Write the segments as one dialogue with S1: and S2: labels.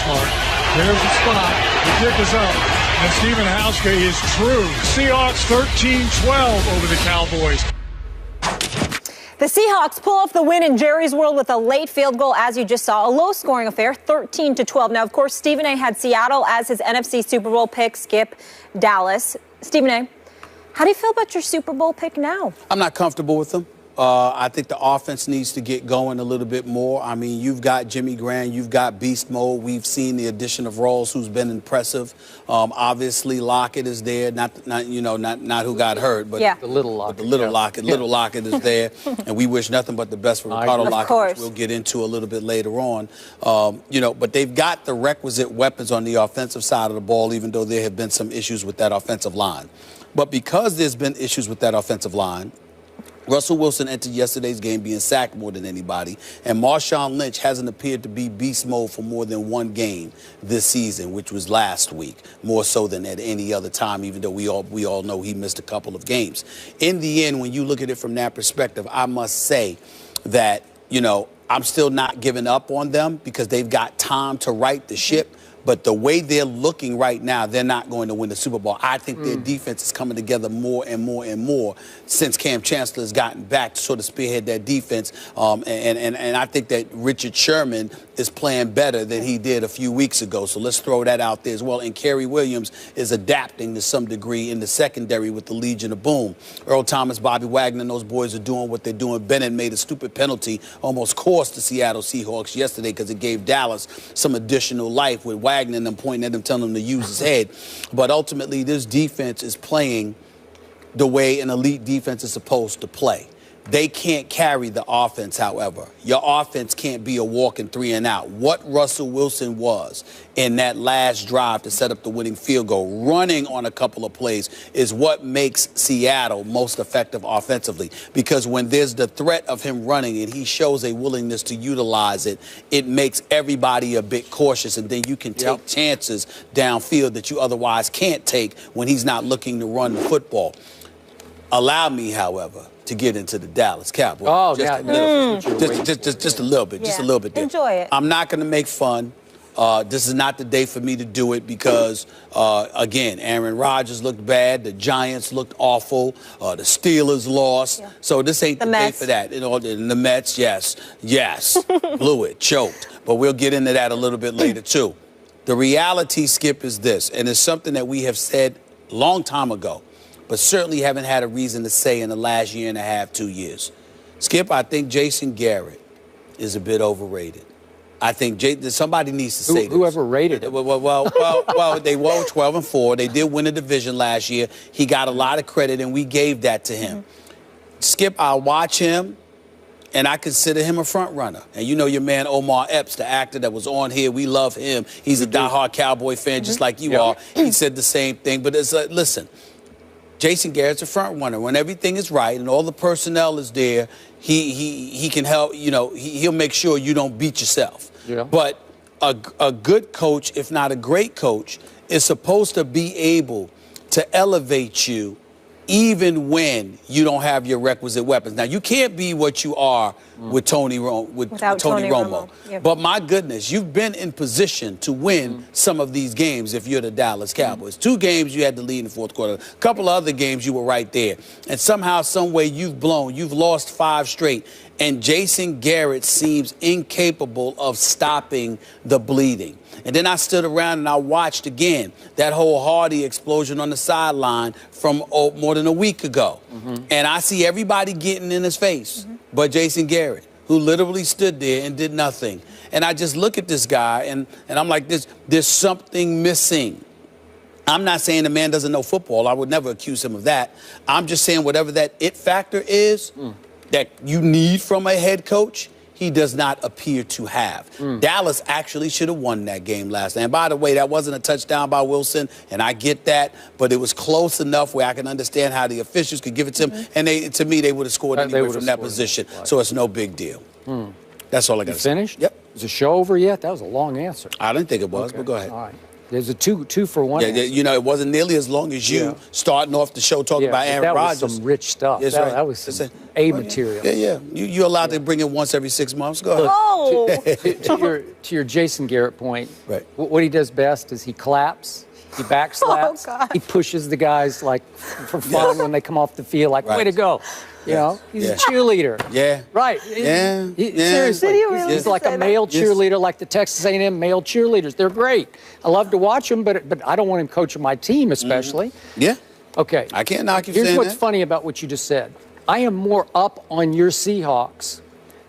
S1: mark. There's the spot. The kick is up. And Stephen Hauschka is true. Seahawks 13-12 over the Cowboys.
S2: The Seahawks pull off the win in Jerry's World with a late field goal, as you just saw. A low-scoring affair, 13-12. Now, of course, Stephen A. had Seattle as his NFC Super Bowl pick. Skip, Dallas. Stephen A., how do you feel about your Super Bowl pick now?
S3: I'm not comfortable with them. I think the offense needs to get going a little bit more. I mean, you've got Jimmy Graham, you've got beast mode. We've seen the addition of Rawls, who's been impressive. Obviously, Lockett is there. Not who got hurt, but
S4: the little Lockett.
S3: Little Lockett is there, and we wish nothing but the best for Ricardo Lockett, which we'll get into a little bit later on. But they've got the requisite weapons on the offensive side of the ball, even though there have been some issues with that offensive line. But because there's been issues with that offensive line, Russell Wilson entered yesterday's game being sacked more than anybody, and Marshawn Lynch hasn't appeared to be beast mode for more than one game this season, which was last week, more so than at any other time, even though we all know he missed a couple of games. In the end, when you look at it from that perspective, I must say that, I'm still not giving up on them because they've got time to right the ship. But the way they're looking right now, they're not going to win the Super Bowl. I think their defense is coming together more and more and more since Cam Chancellor has gotten back to sort of spearhead that defense. And I think that Richard Sherman is playing better than he did a few weeks ago. So let's throw that out there as well. And Kerry Williams is adapting to some degree in the secondary with the Legion of Boom. Earl Thomas, Bobby Wagner, and those boys are doing what they're doing. Bennett made a stupid penalty, almost cost the Seattle Seahawks yesterday because it gave Dallas some additional life with Wagner and them pointing at him, telling him to use his head. But ultimately, this defense is playing the way an elite defense is supposed to play. They can't carry the offense, however. Your offense can't be a walking 3 and out. What Russell Wilson was in that last drive to set up the winning field goal, running on a couple of plays, is what makes Seattle most effective offensively. Because when there's the threat of him running and he shows a willingness to utilize it, it makes everybody a bit cautious, and then you can take chances downfield that you otherwise can't take when he's not looking to run the football. Allow me, however, to get into the Dallas Cowboys.
S4: Oh,
S3: just a little bit. Just a little bit there.
S2: Enjoy it.
S3: I'm not going to make fun. This is not the day for me to do it because, again, Aaron Rodgers looked bad. The Giants looked awful. The Steelers lost. Yeah. So this ain't the day for that. And the Mets, yes, blew it, choked. But we'll get into that a little bit later, too. The reality, Skip, is this, and it's something that we have said a long time ago, but certainly haven't had a reason to say in the last year and a half, 2 years. Skip, I think Jason Garrett is a bit overrated. I think somebody needs to say this.
S4: Whoever rated it.
S3: Well, they were 12-4. They did win a division last year. He got a lot of credit, and we gave that to him. Skip, I watch him, and I consider him a front runner. And you know your man Omar Epps, the actor that was on here, we love him. He's a diehard Cowboy fan just like you are. He said the same thing. But it's like, listen, Jason Garrett's a front runner. When everything is right and all the personnel is there, he can help, he'll make sure you don't beat yourself. Yeah. But a good coach, if not a great coach, is supposed to be able to elevate you even when you don't have your requisite weapons. Now, you can't be what you are with Tony Romo. Yeah. But my goodness, you've been in position to win some of these games if you're the Dallas Cowboys. 2 games you had to lead in the fourth quarter. A couple of other games you were right there. And somehow, some way you've lost 5 straight. And Jason Garrett seems incapable of stopping the bleeding. And then I stood around and I watched again that whole Hardy explosion on the sideline from more than a week ago. And I see everybody getting in his face but Jason Garrett, who literally stood there and did nothing. And I just look at this guy and I'm like, there's something missing. I'm not saying the man doesn't know football. I would never accuse him of that. I'm just saying whatever that it factor is that you need from a head coach, he does not appear to have. Dallas actually should have won that game last night. And by the way, that wasn't a touchdown by Wilson, and I get that, but it was close enough where I can understand how the officials could give it to him, and to me, they would have scored anyway from that position. So it's no big deal. That's all I got to say.
S4: Finished?
S3: Yep.
S4: Is the show over yet? That was a long answer.
S3: I didn't think it was, but go ahead.
S4: All right. There's a two for one.
S3: Yeah, you know, it wasn't nearly as long as you starting off the show talking about Aaron Rodgers.
S4: That was some rich stuff. That was some material.
S3: Yeah. You're allowed to bring it once every 6 months. Go ahead.
S4: To your Jason Garrett point,
S3: right.
S4: What he does best is he claps. He backslaps. He pushes the guys like for fun when they come off the field, like way to go. You know, he's a cheerleader.
S3: Yeah.
S4: Right. Seriously, he's like a male cheerleader, like the Texas A&M male cheerleaders. They're great. I love to watch them, but I don't want him coaching my team, especially.
S3: Yeah.
S4: Okay.
S3: I can't knock you.
S4: Here's what's funny about what you just said. I am more up on your Seahawks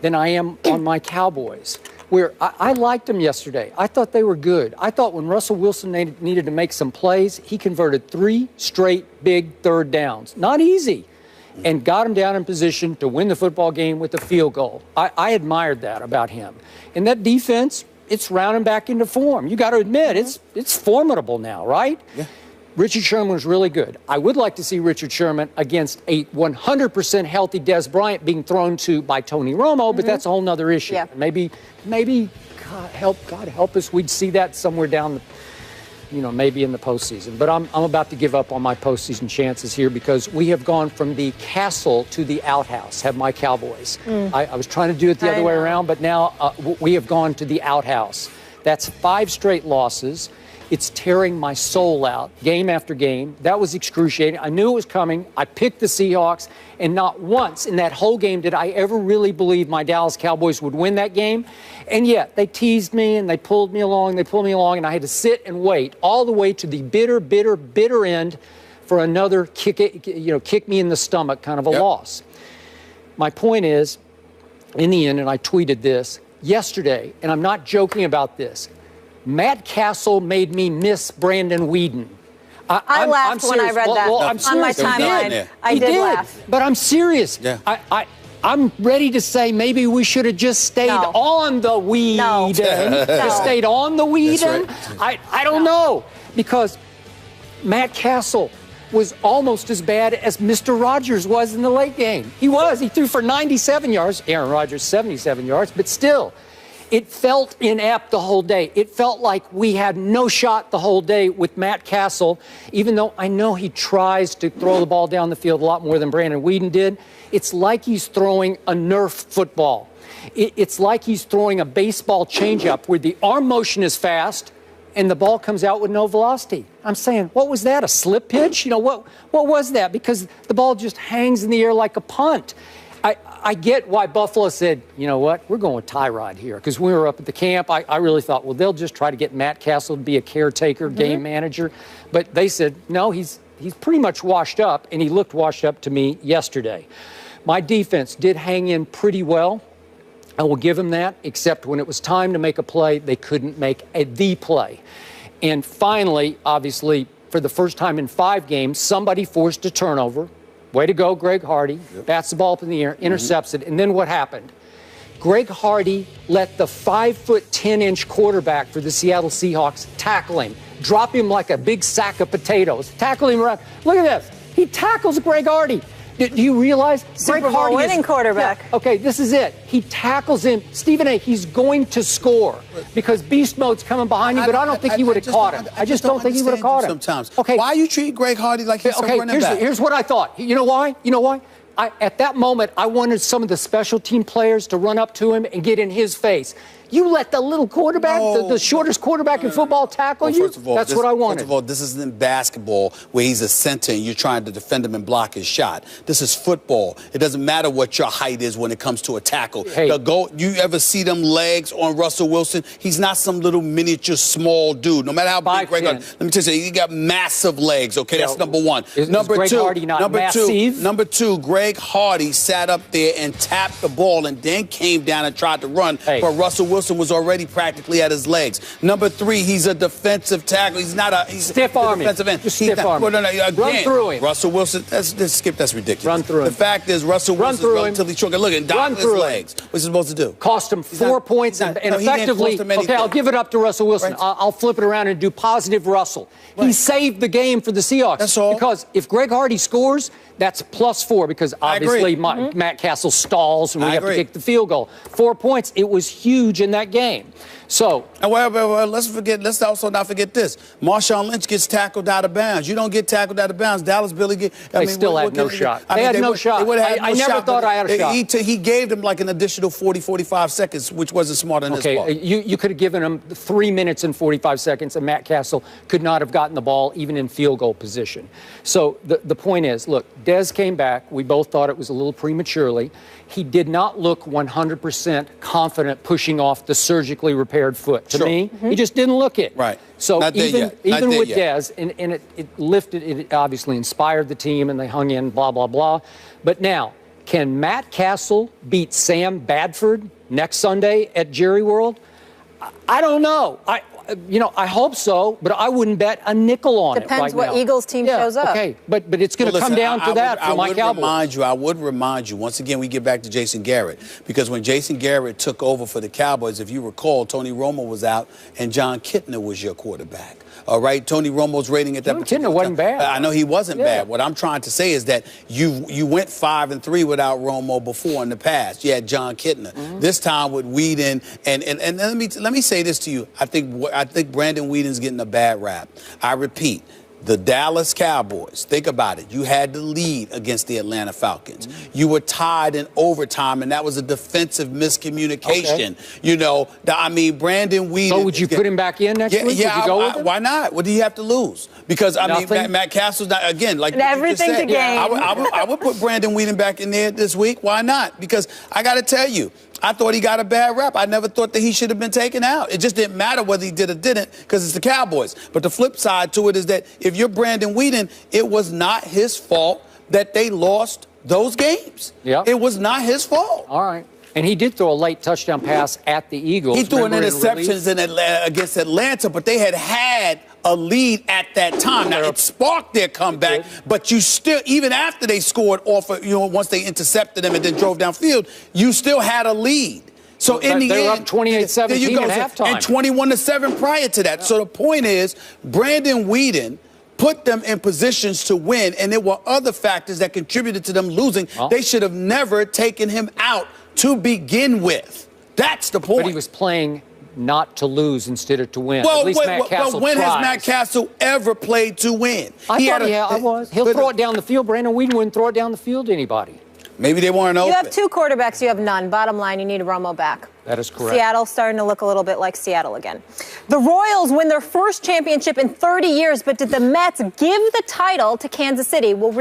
S4: than I am on my Cowboys. Where I liked them yesterday. I thought they were good. I thought when Russell Wilson needed to make some plays, he converted 3 straight big third downs. Not easy. And got him down in position to win the football game with a field goal. I admired that about him. And that defense, it's rounding back into form. You got to admit, it's formidable now, right?
S3: Yeah.
S4: Richard Sherman was really good. I would like to see Richard Sherman against a 100% healthy Des Bryant being thrown to by Tony Romo, but that's a whole other issue. Yeah. Maybe God help us, we'd see that somewhere down the, maybe in the postseason. But I'm about to give up on my postseason chances here because we have gone from the castle to the outhouse, have my Cowboys. I was trying to do it the other way around, but now we have gone to the outhouse. That's 5 straight losses. It's tearing my soul out, game after game. That was excruciating. I knew it was coming. I picked the Seahawks, and not once in that whole game did I ever really believe my Dallas Cowboys would win that game. And yet, they teased me, and they pulled me along, and I had to sit and wait all the way to the bitter end for another kick me in the stomach kind of a loss. My point is, in the end, and I tweeted this yesterday, and I'm not joking about this, Matt Castle made me miss Brandon Weeden.
S2: I laughed when I read that
S4: I'm
S2: on my timeline. I did laugh.
S4: But I'm serious.
S3: Yeah.
S4: I'm ready to say maybe we should have just stayed on the Weeden. Just stayed on the Weeden. Right. I don't know. Because Matt Castle was almost as bad as Mr. Rodgers was in the late game. He was. He threw for 97 yards. Aaron Rodgers, 77 yards. But still. It felt inept the whole day. It felt like we had no shot the whole day with Matt Castle, even though I know he tries to throw the ball down the field a lot more than Brandon Weeden did. It's like he's throwing a Nerf football. It's like he's throwing a baseball changeup where the arm motion is fast and the ball comes out with no velocity. I'm saying, what was that, a slip pitch? What was that? Because the ball just hangs in the air like a punt. I get why Buffalo said, you know what, we're going with Tyrod here. Because when we were up at the camp, I really thought, well, they'll just try to get Matt Castle to be a caretaker, game manager. But they said, no, he's pretty much washed up, and he looked washed up to me yesterday. My defense did hang in pretty well. I will give him that, except when it was time to make a play, they couldn't make the play. And finally, obviously, for the first time in 5 games, somebody forced a turnover. Way to go, Greg Hardy. Bats the ball up in the air, intercepts it. And then what happened? Greg Hardy let the 5'10" quarterback for the Seattle Seahawks tackle him, drop him like a big sack of potatoes, tackle him around. Look at this. He tackles Greg Hardy. Do you realize
S2: Super Bowl winning quarterback?
S4: Yeah, okay, this is it. He tackles him. Stephen A., he's going to score because beast mode's coming behind him, but I don't think he would have caught him. I just don't think he would have caught him.
S3: Sometimes.
S4: Okay.
S3: Why you treat Greg Hardy like he's a running back?
S4: Here's what I thought. You know why? At that moment, I wanted some of the special team players to run up to him and get in his face. You let the little quarterback, the shortest quarterback in football tackle you?
S3: First of all,
S4: that's what I wanted.
S3: First of all, this isn't basketball where he's a center and you're trying to defend him and block his shot. This is football. It doesn't matter what your height is when it comes to a tackle.
S4: Hey.
S3: You ever see them legs on Russell Wilson? He's not some little miniature small dude. No matter how big Greg Hardy. Let me tell you, he got massive legs, okay? That's number one.
S4: Number Greg Hardy not massive?
S3: Number two, Greg Hardy sat up there and tapped the ball and then came down and tried to run, but Russell Wilson was already practically at his legs. Number 3, he's a defensive tackle. He's not a
S4: stiff arm.
S3: Defensive end.
S4: Stiff arm.
S3: Again,
S4: run through him.
S3: Russell Wilson. That's ridiculous.
S4: Run through him.
S3: The fact is, Russell Wilson's relatively short. Look at his legs. What's he supposed to do?
S4: Cost him 4 points and effectively. Okay, I'll give it up to Russell Wilson. Right. I'll flip it around and do positive Russell. Right. He saved the game for the Seahawks.
S3: That's all.
S4: Because if Greg Hardy scores, that's +4 because obviously Matt Castle stalls and we have to kick the field goal. 4 points. It was huge in that game. So,
S3: well, let's also not forget this. Marshawn Lynch gets tackled out of bounds. You don't get tackled out of bounds. Dallas Billy
S4: they still had no shot. They had no shot. I never thought I had a shot.
S3: He gave them like an additional 40, 45 seconds, which wasn't smart on his part.
S4: Okay, you could have given him 3 minutes and 45 seconds, and Matt Castle could not have gotten the ball even in field goal position. So the point is, look, Dez came back. We both thought it was a little prematurely. He did not look 100% confident pushing off the surgically repaired foot. To me, he just didn't look it.
S3: Right.
S4: So even with Dez, and it lifted, it obviously inspired the team, and they hung in, blah, blah, blah. But now, can Matt Castle beat Sam Bradford next Sunday at Jerry World? I don't know. I hope so, but I wouldn't bet a nickel on it right now.
S2: Depends what Eagles team shows up.
S4: Okay, but it's going to come down to that for my Cowboys.
S3: I would remind you, once again, we get back to Jason Garrett, because when Jason Garrett took over for the Cowboys, if you recall, Tony Romo was out and John Kitna was your quarterback. All right, Tony Romo's rating at that particular
S4: time wasn't bad.
S3: I know he wasn't bad. What I'm trying to say is that you went 5-3 without Romo before in the past. You had John Kitna. This time with Whedon, and let me say this to you. I think Brandon Whedon's getting a bad rap. I repeat. The Dallas Cowboys, think about it. You had the lead against the Atlanta Falcons. You were tied in overtime, and that was a defensive miscommunication. Okay. You know, Brandon Whedon.
S4: So would you put him back in next week?
S3: Yeah,
S4: would you go with him?
S3: Why not? What do you have to lose? Because, Matt Castle's not, again, like
S2: everything
S3: you just said,
S2: to gain.
S3: I would put Brandon Whedon back in there this week. Why not? Because I got to tell you, I thought he got a bad rap. I never thought that he should have been taken out. It just didn't matter whether he did or didn't, because it's the Cowboys. But the flip side to it is that if you're Brandon Whedon, it was not his fault that they lost those games.
S4: Yep.
S3: It was not his fault.
S4: All right. And he did throw a late touchdown pass at the Eagles.
S3: He threw an interception against Atlanta, but they had a lead at that time. Now, it sparked their comeback, but you still, even after they scored off of, once they intercepted them and then drove downfield, you still had a lead. So in the end,
S4: they were up 28-17 at halftime.
S3: And 21-7 prior to that. So the point is, Brandon Whedon put them in positions to win, and there were other factors that contributed to them losing. They should have never taken him out to begin with. That's the point.
S4: But he was playing not to lose instead of to win.
S3: Well,
S4: at least Matt Castle
S3: but when has Matt Castle ever played to win?
S4: I was. He'll throw it down the field. Brandon Whedon wouldn't throw it down the field to anybody.
S3: Maybe they weren't open.
S2: You have two quarterbacks. You have none. Bottom line, you need Romo back.
S4: That is correct.
S2: Seattle's starting to look a little bit like Seattle again. The Royals win their first championship in 30 years, but did the Mets give the title to Kansas City? We'll